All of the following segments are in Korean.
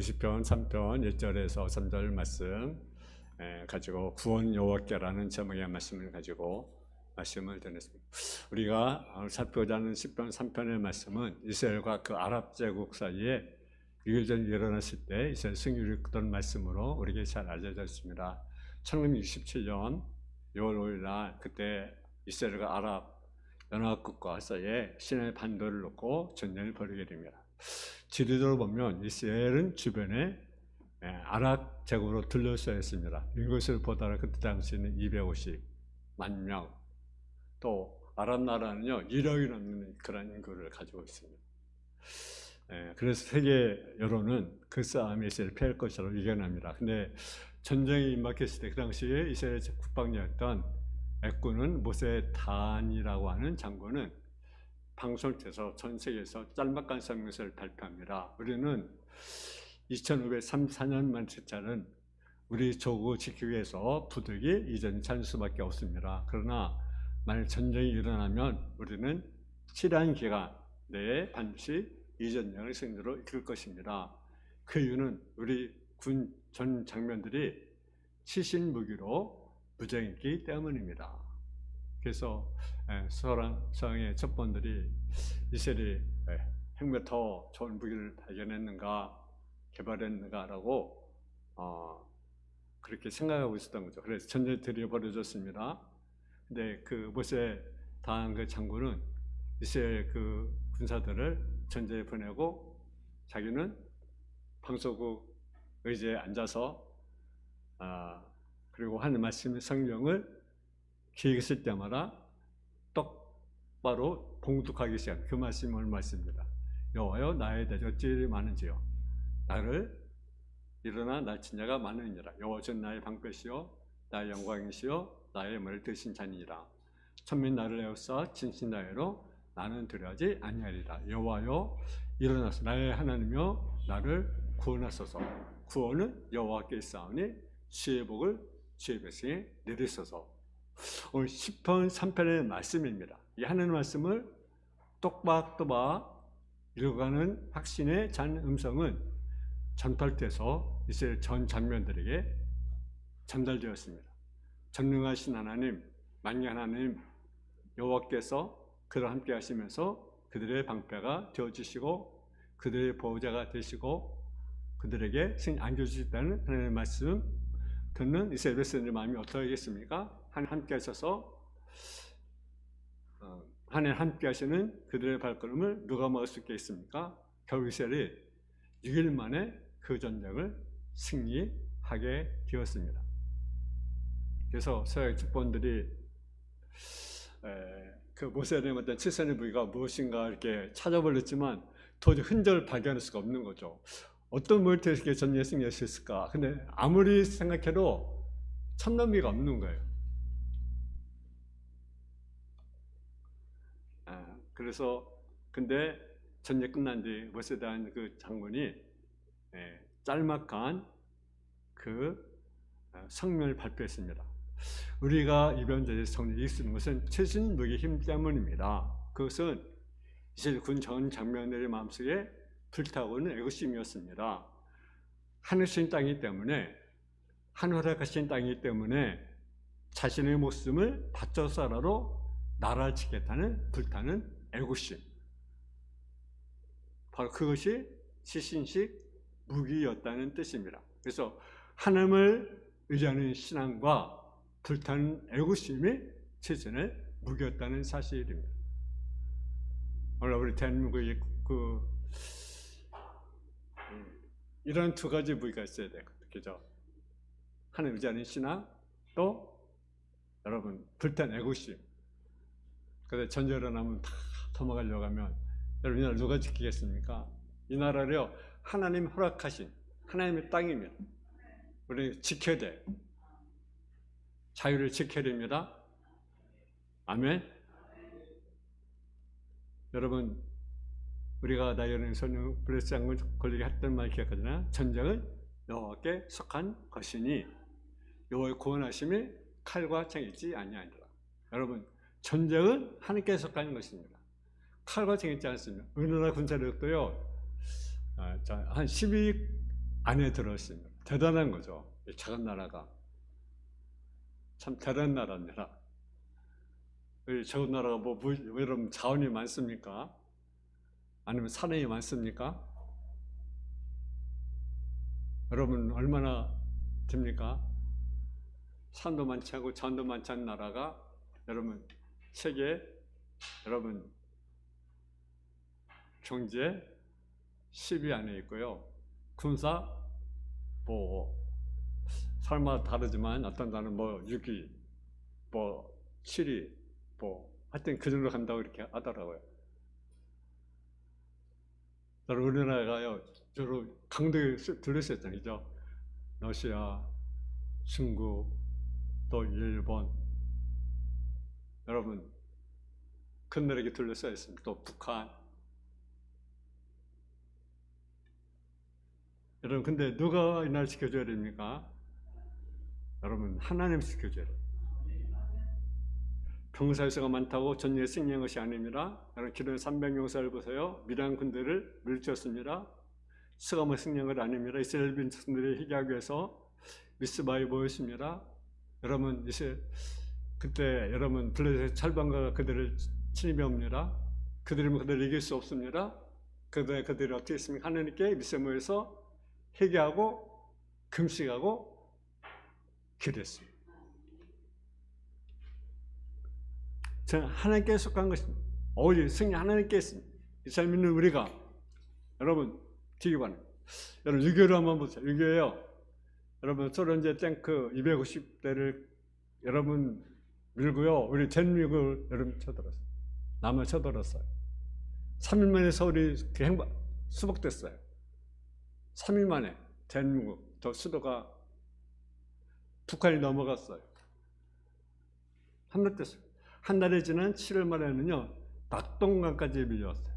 시편 3편 1절에서 3절 말씀 가지고 구원 여호와께라는 제목의 말씀을 가지고 말씀을 드렸습니다. 우리가 살펴보자 하는 시편 3편의 말씀은 이스라엘과 그 아랍 제국 사이에 유교전이 일어났을 때 이스라엘 승리를 이끌던 말씀으로 우리에게 잘 알려져 있습니다. 1967년 6월 5일 날 그때 이스라엘과 아랍 연합국과 사이에 시내 반도를 놓고 전쟁을 벌이게 됩니다. 지리적으로 보면 이스라엘은 주변에 아랍 제국으로 둘러싸여 있습니다. 이것을 보다가 그때 당시에는 250만 명, 또 아랍 나라는요 1억이 넘는 그런 인구를 가지고 있습니다. 그래서 세계 여론은 그 싸움에 이스라엘을 피할 것이라고 예견합니다. 근데 전쟁이 임박했을 때 그 당시에 이스라엘 국방이었던 애꾸는 모세 단이라고 하는 장군은 방송을 통해서 전 세계에서 짤막한 성명서를 발표합니다. 우리는 2534년만 제차는 우리 조국을 지키기 위해서 부득이 이전이 찾을 수밖에 없습니다. 그러나 만약 전쟁이 일어나면 우리는 치료한 기간 내에 반드시 이전령을 승리로 이끌 것입니다. 그 이유는 우리 군 전 장면들이 시신 무기로 무장했기 때문입니다. 그래서 서양의 첩보원들이 이스라엘이 핵몇 더 좋은 무기를 발견했는가 개발했는가라고 그렇게 생각하고 있었던 거죠. 그래서 전쟁들이 벌어졌습니다. 근데 그 모세 단 그 장군은 이스라엘 그 군사들을 전쟁에 보내고 자기는 방소국 의자에 앉아서 그리고 하는 말씀 성경을 기획했을 때마다 똑바로 봉독하기 시작합니다. 그 말씀이 오늘 말씀입니다. 여호와여 나의 대적 어찌 많은지요 나를 일어나 날 친자가 많으니라. 여호와 전 나의 방패시요 나의 영광이시요 나의 머리를 드신 자니라. 천민 나를 에워싸 진신 나의로 나는 두려워하지 아니하리라. 여호와여 일어나서 나의 하나님이여 나를 구원하소서. 구원은 여호와께 있사오니 주의 복을 주의 백성에 내리소서. 오늘 10편 3편의 말씀입니다. 이 하나님의 말씀을 똑박똑박 읽어가는 확신의 잔 음성은 전달돼서 이스라엘 전 장면들에게 전달되었습니다. 전능하신 하나님, 만기 하나님 여호와께서 그들과 함께 하시면서 그들의 방패가 되어주시고 그들의 보호자가 되시고 그들에게 승리 안겨주시다는 하나님의 말씀 듣는 이스라엘 백성들의 마음이 어떠하겠습니까? 하나님 함께 하셔서 하나님 함께 하시는 그들의 발걸음을 누가 막을 수 있겠습니까? 결국 이스라엘이 6일 만에 그 전쟁을 승리하게 되었습니다. 그래서 서양 첩보원들이 그 모세의 어떤 칠선의 무기가 무엇인가 이렇게 찾아보렸지만 도저히 흔적을 발견할 수가 없는 거죠. 어떤 무기를 통해서 이렇게 전쟁에 승리할 수 있을까? 근데 아무리 생각해도 첨단무기가 없는 거예요. 그래서 근데 전쟁 끝난 뒤 모세에 대한 그 장군이 짤막한 그 성명을 발표했습니다. 우리가 이번 전쟁에서 승리를 이기는 것은 최신 무기 힘 때문입니다. 그것은 이스라엘 군 전 장병들의 마음속에 불타오르는 애국심이었습니다. 하늘신 땅이기 때문에 하늘하신 땅이기 때문에 자신의 목숨을 바쳐서라도 나라를 지키겠다는 불타는 애국심, 바로 그것이 시신식 무기였다는 뜻입니다. 그래서 하나님을 의지하는 신앙과 불타는 애국심이 최선의 무기였다는 사실입니다. 오늘 우리 대한민국이 이런 두 가지 무기가 있어야 돼요. 그죠? 하나님 의지하는 신앙, 또 여러분 불타는 애국심. 그래서 전쟁이 일어나면 다 도망가려고 하면 여러분 이 나라 누가 지키겠습니까? 이 나라를요 하나님 허락하신 하나님의 땅입니다. 우리 지켜야 돼. 자유를 지켜야 됩니다. 아멘. 여러분 우리가 나이어는 소녀 블레스 장군 권리게 했던 말 기억하잖아요. 전쟁은 여호와께 속한 것이니 여호와의 구원하심이 칼과 창이 있지 아니하니라. 여러분 전쟁은 하나님께 속한 것입니다. 칼과 창이 있지 않습니다. 우리나라 군사력도요 한 안에 들어있습니다. 대단한 거죠. 이 작은 나라가 참 대단한 나라입니다. 이 작은 나라가 여러분 자원이 많습니까? 아니면 산이 많습니까? 여러분 얼마나 됩니까? 산도 많지 않고 자원도 많지 않은 나라가 여러분 세계 여러분 경제 10위 안에 있고요. 군사 뭐 사람마다 다르지만 어떤 나라는 뭐 6위, 뭐 7위, 뭐 하여튼 그 정도 간다고 이렇게 하더라고요. 우리나라가요, 주로 강대에 둘러싸였잖아요, 그죠? 러시아, 중국, 또 일본, 여러분 큰 나라에 둘러싸여 있습니다. 또 북한. 여러분 근데 누가 이 나라를 지켜줘야 됩니까? 여러분 하나님 지켜줘야 돼요. 병사수가 많다고 전쟁에 승리한 것이 아닙니다. 여러분 기도의 300용사를 보세요. 미란 군대를 물리쳤습니다. 수감을 승리한 것 아닙니다. 이스라엘 백성들이 회개하기 위해서 미스바에 모였습니다. 여러분 그때 여러분 블레셋 철방가가 그들을 침입해 옵니다. 그들을 이길 수 없습니다. 그들이 어떻게 했습니까? 하나님께 미스에 모여서 회개하고 금식하고 기도했습니다. 저는 하나님께 속한 것입니다. 오직 승리 하나님께 있습니다. 이스라엘 믿는 우리가 여러분 기기관 여러분 6.25를 한번 보세요. 6.25예요. 여러분 소련제 탱크 250대를 여러분 밀고요. 우리 전미국을 여러분 쳐들었어요. 남을 쳐들었어요. 3일 만에 서울이 수복됐어요. 3일 만에 대한민국 저 수도가 북한이 넘어갔어요. 한 달 됐어요. 한 달이 지난 7월 말에는요 낙동강까지 밀려왔어요.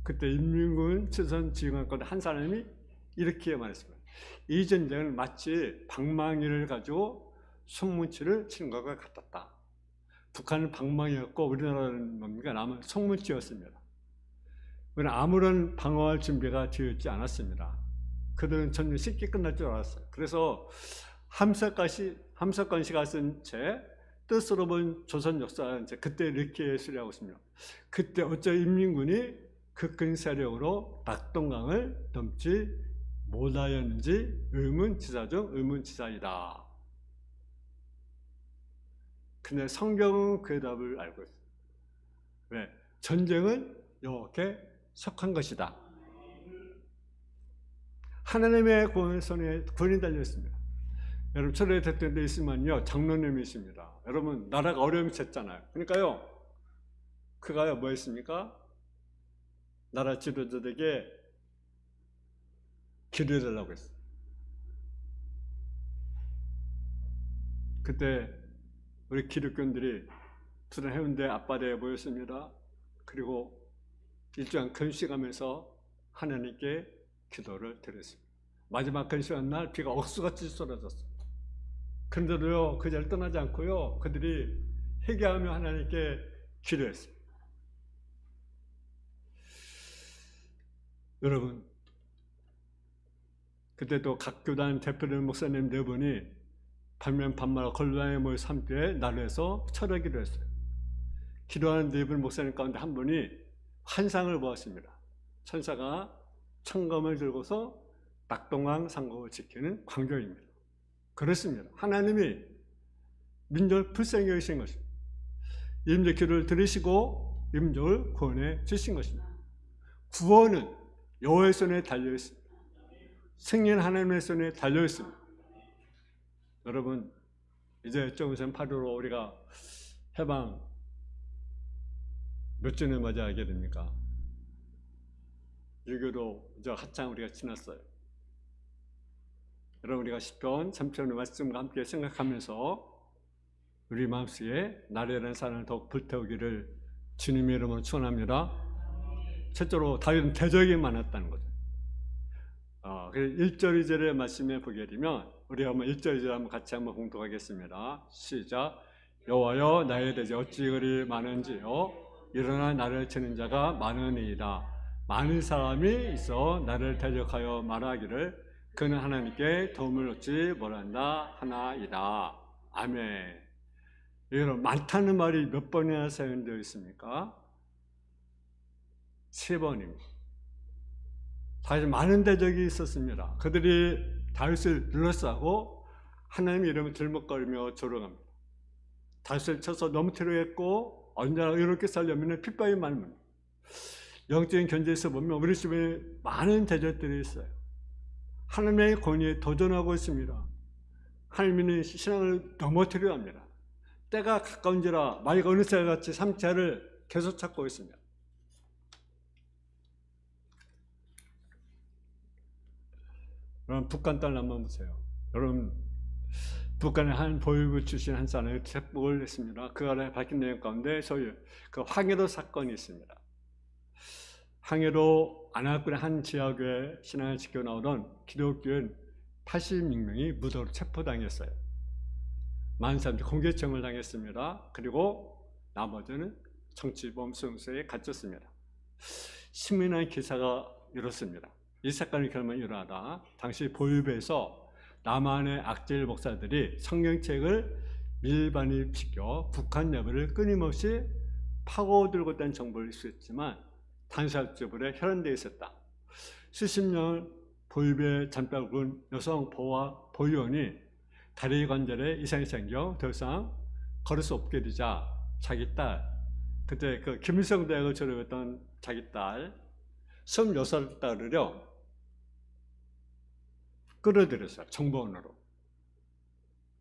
그때 인민군 최선 지휘관권 한 사람이 이렇게 말했습니다. 이 전쟁은 마치 방망이를 가지고 송문치를 치는 것과 같았다. 북한은 방망이였고 우리나라는 뭡니까? 남은 송문치였습니다. 우리는 아무런 방어할 준비가 되었지 않았습니다. 그들은 전쟁 쉽게 끝날 줄 알았어요. 그래서 함석관시가 쓴 책 뜻으로 본 조선 역사 그때 이렇게 수리하고 있습니다. 그때 어째 인민군이 그 큰 세력으로 낙동강을 넘지 못하였는지 의문지사 중 의문지사이다. 근데 성경은 그 답을 알고 있어요. 왜? 전쟁은 이렇게 속한 것이다. 하나님의 손에 구원이 달려 있습니다. 여러분 초대 대통령도 있으면요 장로님이 있습니다. 여러분 나라가 어려움이 쳤잖아요. 그러니까요 그가요 뭐 했습니까? 나라 지도자들에게 기도해달라고 했어요. 그때 우리 기독교인들이 부산 해운대 앞바다에 모였습니다. 그리고 일주간 금식하면서 하나님께 기도를 드렸습니다. 마지막 금식한 날 비가 억수같이 쏟아졌어요. 그런데도요 그 자리를 떠나지 않고요 그들이 회개하며 하나님께 기도했어요. 여러분 그때 또 각 교단 대표된 목사님 4분이 반면 반말 걸방에 모여서 함께 나누어서 철회 기도했어요. 기도하는 4분 목사님 가운데 한 분이 환상을 보았습니다. 천사가 청검을 들고서 낙동강 상고를 지키는 광경입니다. 그렇습니다. 하나님이 민족을 불쌍히 여기신 것입니다. 임적 기도를 들으시고 임족을 구원해 주신 것입니다. 구원은 여호와의 손에 달려 있습니다. 승리는 하나님의 손에 달려 있습니다. 여러분 이제 좀 있으면 8.15 우리가 해방 몇 주년을 맞이하게 됩니까? 6.25도 이제 한창 우리가 지났어요. 여러분 우리가 시편 3편의 말씀과 함께 생각하면서 우리 마음속에 나라라는 사랑을 더욱 불태우기를 주님의 이름으로 축원합니다. 첫째로 다윗은 대적이 많았다는 거죠. 1절 2절의 말씀에 보게 되면 우리 한번 1절 2절 한번 같이 한번 공독하겠습니다. 시작. 여호와여 나의 대적이 어찌 그리 많은지요 일어나 나를 치는 자가 많으니이다. 많은 사람이 있어 나를 대적하여 말하기를 그는 하나님께 도움을 얻지 뭐란다 하나이다. 아멘. 여러분, 많다는 말이 몇 번이나 사용되어 있습니까? 3번입니다. 사실 많은 대적이 있었습니다. 그들이 다윗을 둘러싸고 하나님의 이름을 들먹거리며 조롱합니다. 다윗을 쳐서 넘어뜨려 했고 언제나 의롭게 살려면 핍박이 많습니다. 영적인 견제에서 보면 우리 주변에 많은 대적들이 있어요. 하나님의 권위에 도전하고 있습니다. 하나님의 신앙을 넘어뜨려 합니다. 때가 가까운지라 마귀가 어느 새같이 삼차를 계속 찾고 있습니다. 여러분, 북한 땅을 한번 보세요. 여러분, 북한의 한 보위부 출신 한 사람이 책복을 했습니다. 그 아래 밝힌 내용 가운데 소위 그 황해도 사건이 있습니다. 황해도 안압군의 한 지하교회 신앙을 지켜나오던 기독교인 86명이 무도로 체포당했어요. 많은 사람들이 공개청을 당했습니다. 그리고 나머지는 정치범 수용소에 갇혔습니다. 신문의 기사가 이렇습니다. 이 사건이 결말 일어나다 당시 보유배에서 남한의 악질 목사들이 성경책을 밀반입시켜 북한 여부를 끊임없이 파고들고 있다는 정보를 있었지만 단살적으로 혈안되어 있었다. 수십 년 보유배 잠자군 여성 보유원이 다리 관절에 이상이 생겨 더 이상 걸을 수 없게 되자 자기 딸, 그때 그 김일성 대학을 졸업했던 자기 딸 26살을 끌어들였어요. 정보원으로.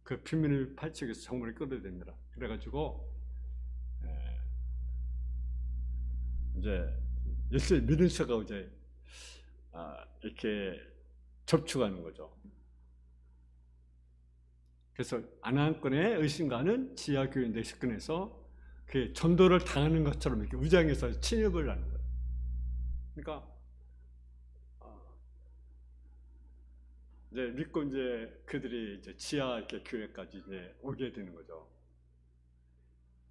그 비밀 파헤치기에서 정보를 끌어들입니다. 그래가지고 이제 일주일 믿은 척하고 이제 이렇게 접촉하는 거죠. 그래서 안한권의 의심가는 지하교인 내식근에서 그 전도를 당하는 것처럼 이렇게 위장해서 침입을 하는 거예요. 그러니까 이제 믿고 이제 그들이 이제 지하 이렇게 교회까지 이제 오게 되는 거죠.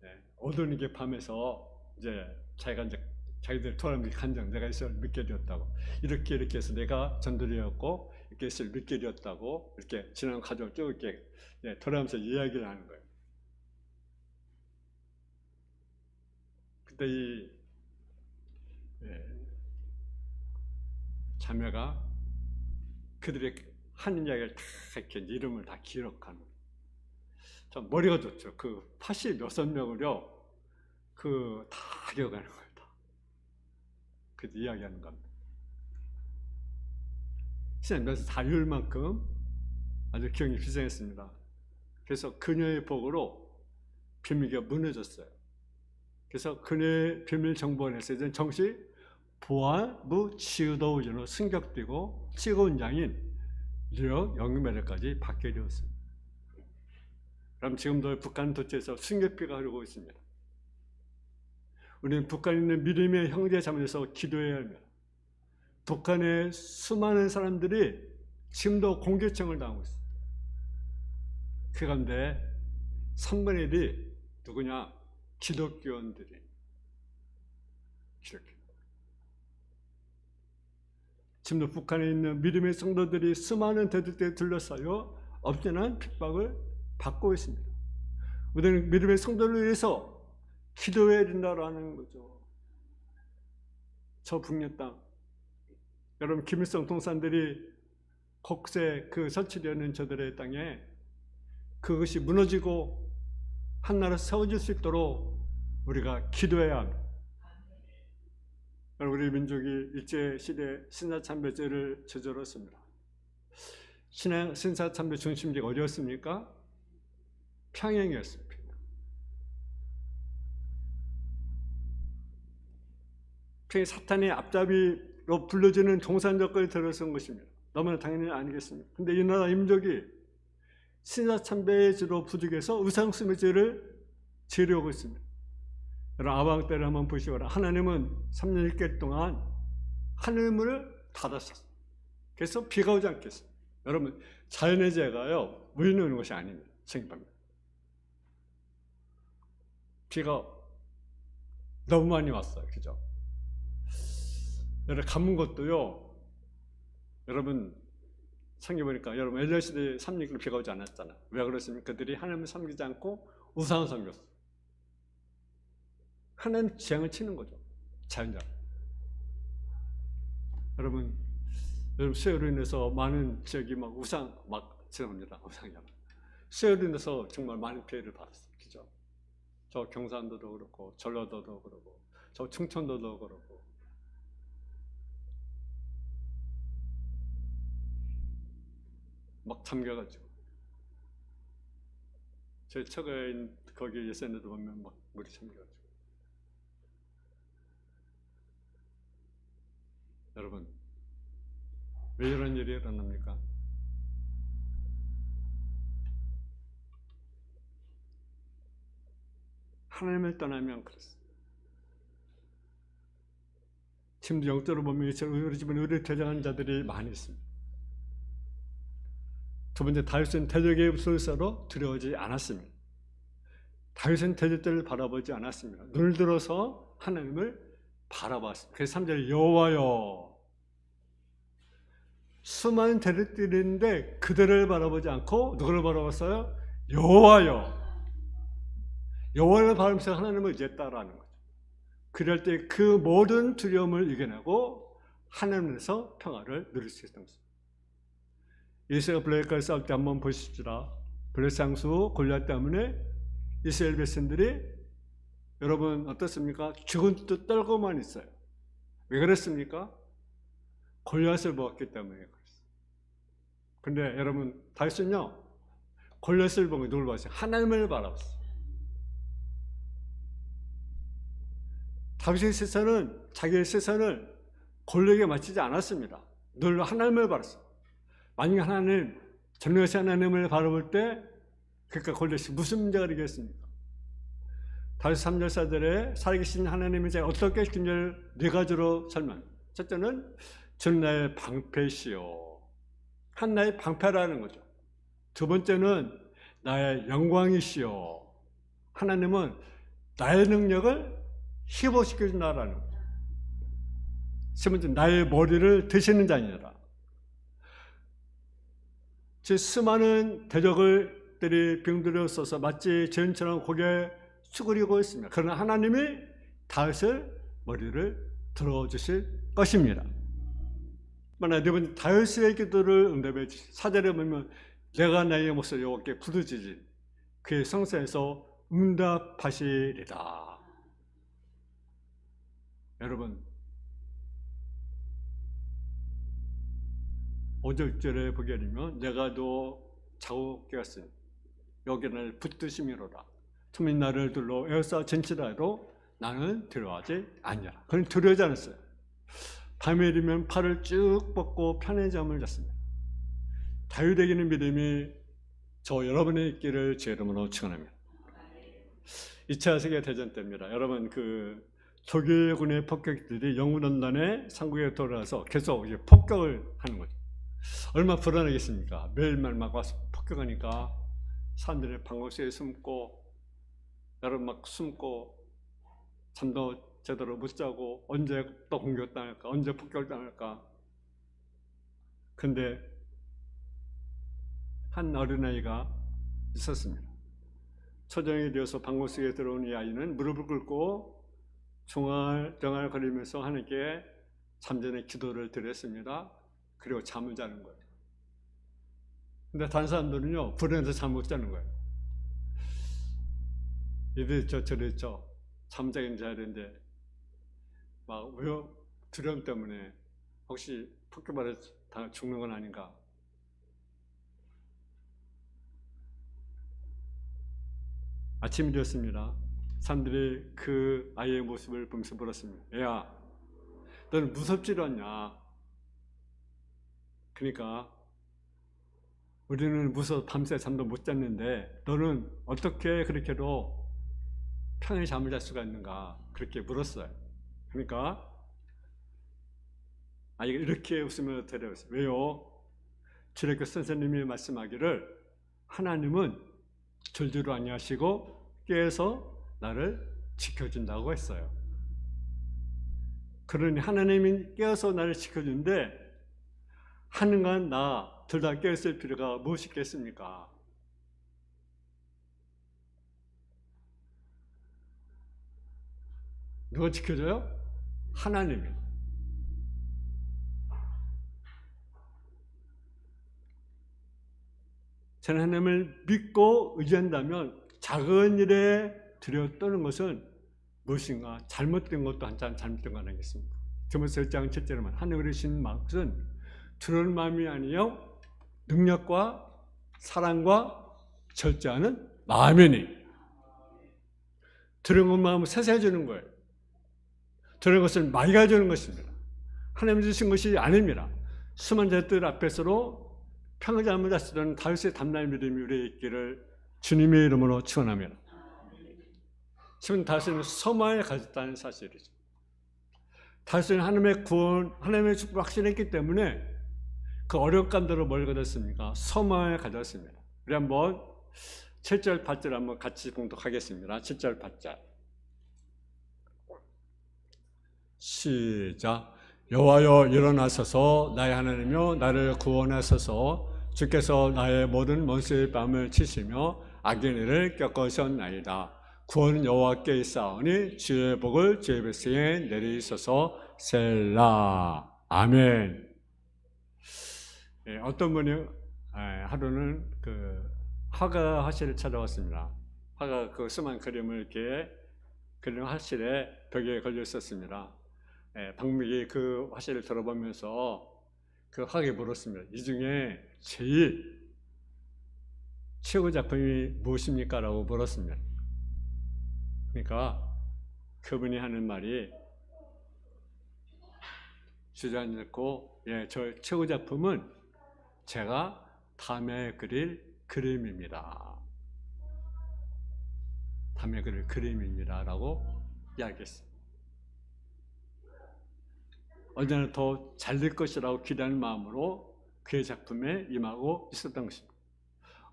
네. 오던 이게 밤에서 이제 자기들 돌아오는 간증, 내가 예수를 믿게 되었다고 이렇게 해서 내가 전도되었고 이렇게 예수를 믿게 되었다고 이렇게 지난 과정을 쭉 이렇게 돌아오면서 이야기를 하는 거예요. 그때 이 자매가 그들의 하는 이야기를 다 이렇게 이름을 다 기록하는. 참 머리가 좋죠. 그 86명을요, 그 다 기억하는 거예요. 다. 그 이야기하는 겁니다. 신앙에서 다룰 만큼 아주 기억이 희생했습니다. 그래서 그녀의 복으로 비밀기가 무너졌어요. 그래서 그녀의 비밀 정보원에서 이제 정식 보안부 지도원으로 승격되고 지구원장인 뉴욕 영매력까지 받게 되었습니다. 그럼 지금도 북한 도처에서 승격비가 흐르고 있습니다. 우리는 북한에 있는 믿음의 형제 자매에서 기도해야 합니다. 북한의 수많은 사람들이 지금도 공격청을 당하고 있습니다. 그 가운데 3분의 1이 누구냐? 기독교인들이. 지금도 북한에 있는 믿음의 성도들이 수많은 대적들에 둘러싸여 엄청난 핍박을 받고 있습니다. 우리는 믿음의 성도를 위해서 기도해야 된다라는 거죠. 저 북녘 땅, 여러분 김일성 동산들이 곡세 그 설치되는 저들의 땅에 그것이 무너지고 한 나라 세워질 수 있도록 우리가 기도해야 합니다. 우리 민족이 일제시대 신사참배제를 저질렀습니다. 신사참배 중심지가 어디였습니까? 평양이었습니다. 평양 사탄의 앞잡이로 불려지는 동산적거리 들어선 것입니다. 너무나 당연히 아니겠습니까? 근데 이 나라 민족이 신사참배제로 부족해서 의상수매제를 지으려고 있습니다. 여러분 아방 때를 한번 보시거라. 하나님은 3년 6개월 동안 하늘문을 닫았어요. 그래서 비가 오지 않겠어요. 여러분 자연의 재해가요 우연히 오는 것이 아닙니다. 성경입니다. 비가 너무 많이 왔어요. 그죠? 여러분 가문 것도요. 여러분 성경 보니까 여러분 엘리야 시대에 3년간 비가 오지 않았잖아. 왜 그렇습니까? 그들이 하나님을 섬기지 않고 우상을 섬겼어. 하나님 재앙을 치는 거죠. 자연재앙. 여러분 수해로 인해서 많은 지역이 막 죄송합니다. 우상이야. 수해로 인해서 정말 많은 피해를 받았어요. 그죠? 저 경산도도 그렇고 전라도도 그렇고 저 충청도도 그렇고 막 잠겨가지고 제 처가에 거기 예산에도 보면 막 물이 잠겨가지고 여러분 왜 이런 일이 일어납니까? 하나님을 떠나면 그렇습니다. 지금도 영적으로 보면 우리 집은 의를 퇴장한 자들이 많이 있습니다. 두 번째, 다윗은 대적의 불사로 두려워하지 않았습니다. 다윗은 대적들을 바라보지 않았습니다. 눈을 들어서 하나님을 바라봤습니다. 그래서 3절에 여호와여, 수많은 대적들이 있는데 그들을 바라보지 않고 누구를 바라봤어요? 여호와여. 여호와를 바라면서 하나님을 의지했다라는 거죠. 그럴 때 그 모든 두려움을 이겨내고 하나님에서 평화를 누릴 수 있었던 것입니다. 이스라엘 블레셋과 싸울 때 한번 보시지라. 블레셋 장수 골리앗 때문에 이스라엘 백성들이 여러분 어떻습니까? 죽은 듯 떨고만 있어요. 왜 그랬습니까? 골리앗을 보았기 때문에 그랬어요. 근데 여러분 다윗은요, 골리앗을 보고 누굴 봤어요? 하나님을 바라봤어요. 다윗의 시선은 자기의 시선을 골리앗에 맞추지 않았습니다. 늘 하나님을 바랐어요. 만약 하나님, 전능하신 하나님을 바라볼 때 그러니까 골리앗이 무슨 문제가 되겠습니까? 다윗 3절 4절에 살아계신 하나님이 제가 어떻게 그녀를 네 가지로 설명. 첫째는 전 나의 방패시요. 한 나의 방패라는 거죠. 두 번째는 나의 영광이시요. 하나님은 나의 능력을 희복시켜준다라는 거죠. 세 번째, 나의 머리를 드시는 자니라. 제 수많은 대적들이 병들어 있어서 마치 죄인처럼 고개 수그리고 있습니다. 그러나 하나님이 다윗의 머리를 들어주실 것입니다. 만약 여러분 다윗의 기도를 응답해 주시. 4절에 보면 내가 나의 목소리 여호와께 부르짖으니 그의 성소에서 응답하시리라. 여러분 5절에 보게 되면 내가 너 자고 깨었으니 여기를 붙드심이로라. 투민 나를 둘러 에어싸 전치라도 나는 두려워하지 않냐. 그는 두려워하지 않았어요. 밤에 이르면 팔을 쭉 뻗고 편히 잠을 잤습니다. 다윗에게는 믿음이 저 여러분의 있기를 제 이름으로 축원합니다. 2차 세계대전 때입니다. 여러분 그 독일군의 폭격들이 영문원단의 상국에 돌아와서 계속 이제 폭격을 하는 거죠. 얼마나 불안하겠습니까? 매일매일 막 와서 폭격하니까 사람들이 방공실에 숨고 여러분 막 숨고 잠도 제대로 못 자고 언제 또 공격당할까? 언제 폭격당할까? 근데 한 어린아이가 있었습니다. 초저녁이 되어서 방공실에 들어온 이 아이는 무릎을 꿇고 중얼거리면서 하나님께 잠전의 기도를 드렸습니다. 그리고 잠을 자는 거예요. 근데 다른 사람들은요, 불안해서 잠 못 자는 거예요. 이랬죠, 저랬죠. 잠자긴 자야 되는데, 막, 왜 두려움 때문에 혹시 폭격받아 다 죽는 건 아닌가. 아침이 되었습니다. 사람들이 그 아이의 모습을 보면서 물었습니다. 야, 너는 무섭지도 않냐? 그러니까 우리는 무서워 밤새 잠도 못 잤는데 너는 어떻게 그렇게도 편히 잠을 잘 수가 있는가? 그렇게 물었어요. 그러니까 아이가 이렇게 웃으며 대답했어요. 왜요? 주일학교 선생님이 말씀하기를 하나님은 졸지도 아니하시고 깨어서 나를 지켜준다고 했어요. 그러니 하나님이 깨어서 나를 지켜주는데 하는 건 나 둘 다 깨어있을 필요가 무엇이 있겠습니까? 누가 지켜줘요? 하나님이. 저는 하나님을 믿고 의지한다면 작은 일에 두려워떠는 것은 무엇인가 잘못된 것도 한참 잘못된 거 아니겠습니까? 디모데서 1장 7절에만 하늘에 계신 마음은 두려운 마음이 아니요 능력과 사랑과 절제하는 마음이니. 두려운 마음을 세세해 주는 거예요. 두려운 것을 맑아 주는 것입니다. 하나님 주신 것이 아닙니다. 수많은 자들 앞에서도 평정함을 다스리는 다윗의 담대한 믿음이 우리에 있기를 주님의 이름으로 축원합니다. 지금 다윗은 소망을 가졌다는 사실이죠. 다윗은 하나님의 구원, 하나님의 축복을 확신했기 때문에 그 어려움감대로 뭘 가졌습니까? 소망을 가졌습니다. 우리 한번 7절 8절 한번 같이 공독하겠습니다. 7절 8절 시작. 여호와여 일어나소서 나의 하나님이여 나를 구원하소서. 주께서 나의 모든 원수의 뺨을 치시며 악인을 꺾으셨나이다. 구원은 여호와께 있사오니 주의 복을 주의 백성에 내리소서. 셀라. 아멘. 어떤 분이 하루는 그 화가 화실을 찾아왔습니다. 화가 그 수많은 그림을 이렇게 그리는 화실에 벽에 걸려 있었습니다. 박목이 그 화실을 들어보면서 그 화가에게 물었습니다. 이 중에 제일 최고 작품이 무엇입니까? 라고 물었습니다. 그러니까 그분이 하는 말이 주저앉고 저 최고 작품은 제가 다음에 그릴 그림입니다. 다음에 그릴 그림입니다. 라고 이야기했어요. 언제나 더 잘 될 것이라고 기대하는 마음으로 그의 작품에 임하고 있었던 것입니다.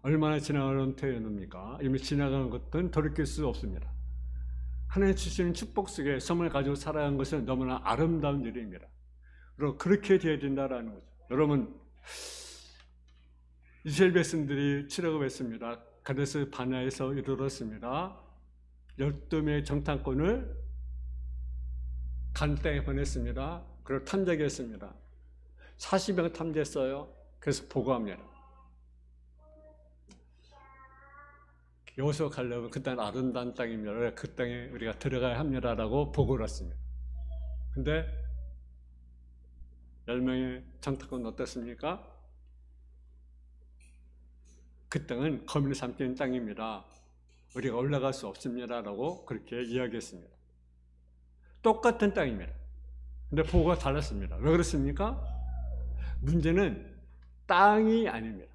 얼마나 지나가는 태연입니까? 이미 지나간 것은 돌이킬 수 없습니다. 하나님 주시는 축복 속에 섬을 가지고 살아가는 것은 너무나 아름다운 일입니다. 그리고 그렇게 되어야 된다는 거죠. 여러분, 이스라엘 백성들이 출애굽 했습니다. 가데스 바네아에서 이르렀습니다. 12명의 정탐꾼을 간 땅에 보냈습니다. 그리고 탐색했습니다. 40명 탐지했어요. 그래서 보고합니다. 여호수아 갈렙은 그 땅은 아름다운 땅입니다. 그 땅에 우리가 들어가야 합니다라고 보고를 했습니다. 근데 10명의 정탐꾼은 어떻습니까? 그 땅은 거민을 삼키는 땅입니다. 우리가 올라갈 수 없습니다라고 그렇게 이야기했습니다. 똑같은 땅입니다. 근데 보고가 달랐습니다. 왜 그렇습니까? 문제는 땅이 아닙니다.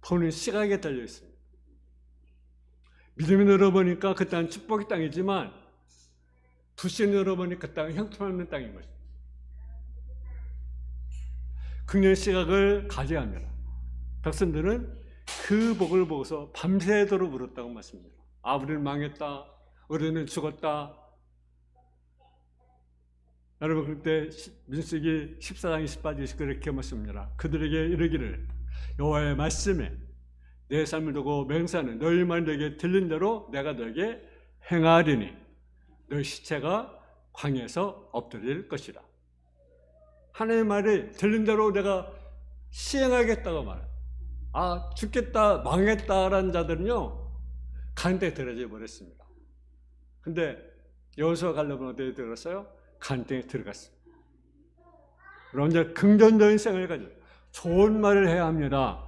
보는 시각에 달려 있습니다. 믿음이 늘어보니까 그 땅은 축복의 땅이지만 불신이 늘어보니까 그 땅은 형통없는 땅인 것입니다. 긍휼의 시각을 가져야 합니다. 백성들은 그 복을 보고서 밤새도록 울었다고 말씀합니다. 아, 우리는 망했다. 우리는 죽었다. 여러분, 그때 민수기 14장 28절에서 그렇게 말씀합니다. 그들에게 이르기를 여호와의 말씀에 내 삶을 두고 맹세하는 너희 말 너에게 들린 대로 내가 너에게 행하리니 너희 시체가 광야에서 엎드릴 것이라. 하나님의 말이 들린 대로 내가 시행하겠다고 말해요. 아, 죽겠다, 망했다라는 자들은요 간 땡에 들어져 버렸습니다. 근데 여호수아 갈렙은 어디에 들어갔어요? 간 땡에 들어갔습니다. 그럼 이제 긍정적인 생각을 가지고 좋은 말을 해야 합니다.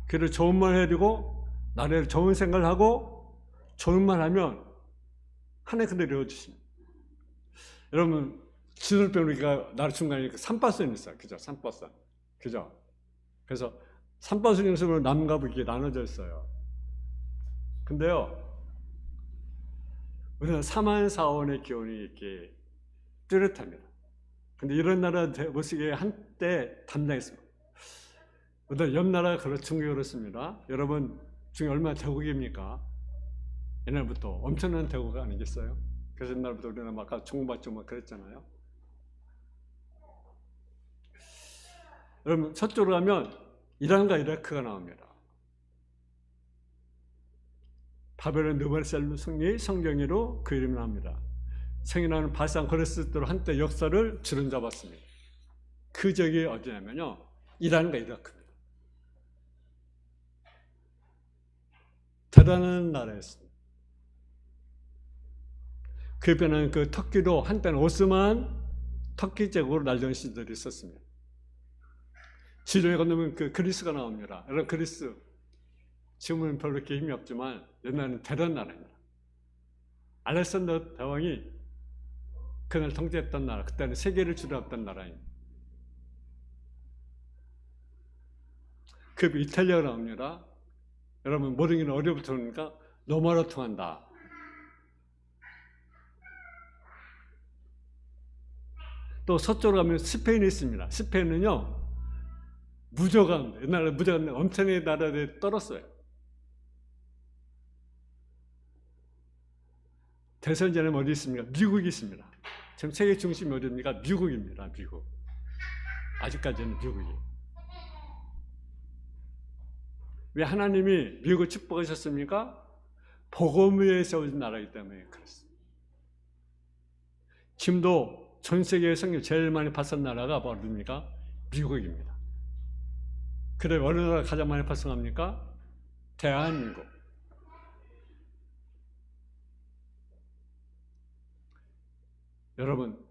그래서 좋은 말 해주고 나를 좋은 생각을 하고 좋은 말 하면 하나님 그대로 이루어주십니다. 여러분, 지도병 우리가 나를 중간에 산바선이 있어요. 그죠? 산바선. 그죠? 그래서 산바선 연습으로 남과 북이 나눠져 있어요. 근데요, 우리는 4만 4원의 기온이 이렇게 뚜렷합니다. 근데 이런 나라 모시기에 한때 담당했습니다. 오늘 옆 나라가 중국이 그렇습니다. 여러분, 중국이 얼마나 대국입니까? 옛날부터 엄청난 대국 아니겠어요? 그래서 옛날부터 우리는 막 중국받지 막 그랬잖아요. 여러분 서쪽으로 가면 이란과 이라크가 나옵니다. 바벨론 느부갓네살 승리 성경으로 그 이름이 나옵니다. 성인하는 바산 고레스도로 한때 역사를 주름잡았습니다. 그 적이 어디냐면요, 이란과 이라크입니다. 대단한 나라였습니다. 그 옆에는 그 터키도 한때는 오스만 터키 제국으로 날던 시절이 있었습니다. 지도에 건너면 그 그리스가 나옵니다. 여러분 그리스 지금은 별로 이렇게 힘이 없지만 옛날에는 대단한 나라입니다. 알렉산더 대왕이 그날 통제했던 나라, 그때는 세계를 주도했던 나라입니다. 그 이탈리아가 나옵니다. 여러분 모든 게 어디부터 오니까 로마로 통한다. 또 서쪽으로 가면 스페인이 있습니다. 스페인은요 무조건, 옛날에 무조건 엄청나게 나라들이 떨었어요. 대선전에 어디 있습니까? 미국이 있습니다. 지금 세계 중심이 어디입니까? 미국입니다. 미국. 아직까지는 미국이. 왜 하나님이 미국을 축복하셨습니까? 복음 위에 세워진 나라이기 때문에 그렇습니다. 지금도 전 세계의 성경 제일 많이 파산 나라가 어디입니까? 미국입니다. 그래 어느 나라가 가장 많이 파송합니까? 대한민국. 여러분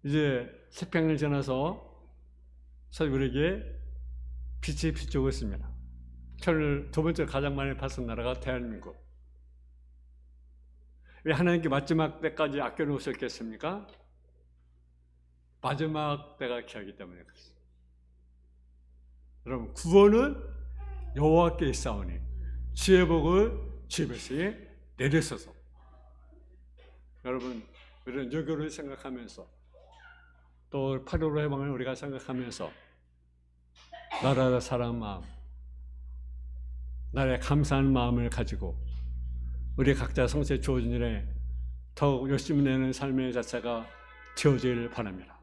이제 태평양을 지나서 우리에게 빛이 비추고 있습니다. 오늘 두 번째 가장 많이 파송 나라가 대한민국. 왜 하나님께 마지막 때까지 아껴놓으셨겠습니까? 마지막 때가 귀하기 때문에 그렇습니다. 여러분 구원은 여호와께 있사오니 주의 복을 주의 뱃속에 내리소서. 여러분 우리는 여교를 생각하면서 또 8.15 해방을 우리가 생각하면서 나라를 사랑하는 마음, 나라에 감사하는 마음을 가지고 우리 각자 성취에 주어진 일에 더욱 열심히 내는 삶의 자체가 되어지길 바랍니다.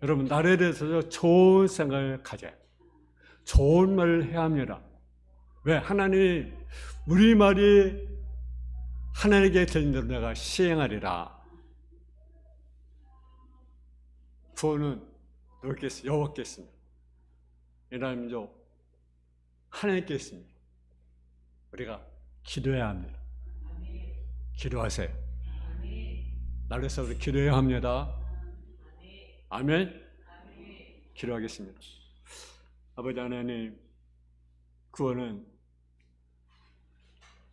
여러분 나라에 대해서 좋은 생각을 가져야 해요. 좋은 말을 해야 합니다. 왜? 하나님이 우리 말이 하나님께 들린 대로 내가 시행하리라. 구원은 여호와께 있습니다. 이스라엘 민족 하나님께 있습니다. 우리가 기도해야 합니다. 기도하세요. 나라에서 우리 기도해야 합니다. 아멘. 기도하겠습니다. 아버지 하나님, 구원은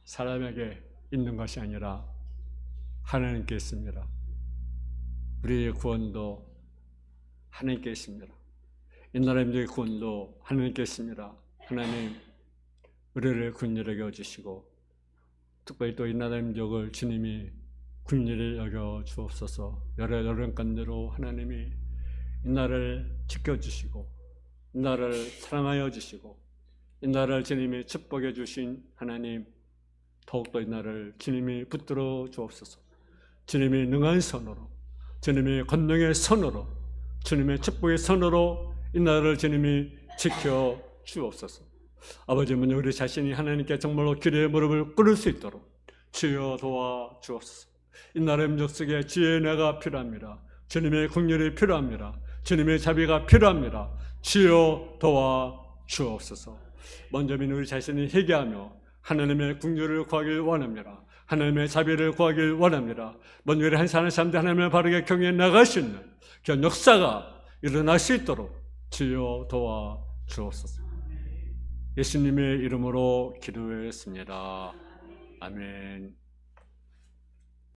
사람에게 있는 것이 아니라 하나님께 있습니다. 우리의 구원도 하나님께 있습니다. 이 나라의 구원도 하나님께 있습니다. 하나님, 우리를 긍휼히 여기시고 특별히 또 이 나라의 민족을 주님이 긍휼히 여겨 주옵소서. 여러 간대로 하나님이 이 나라를 지켜주시고 이 나라를 사랑하여 주시고 이 나라를 주님이 축복해 주신 하나님, 더욱더 이 나라를 주님이 붙들어 주옵소서. 주님이 능한 손으로, 주님의 권능의 손으로, 주님의 축복의 손으로 이 나라를 주님이 지켜 주옵소서. 아버지, 우리 자신이 하나님께 정말로 기도의 무릎을 꿇을 수 있도록 주여 도와 주옵소서. 이 나라의 민족 속에 주의 은혜가 필요합니다. 주님의 긍휼이 필요합니다. 주님의 자비가 필요합니다. 주여 도와 주옵소서. 먼저 우리 자신이 회개하며 하나님의 긍휼을 구하길 원합니다. 하나님의 자비를 구하길 원합니다. 먼저 우리 한 사람들 하나님을 바르게 경외해 나갈 수 있는 그런 역사가 일어날 수 있도록 주여 도와 주옵소서. 예수님의 이름으로 기도했습니다. 아멘.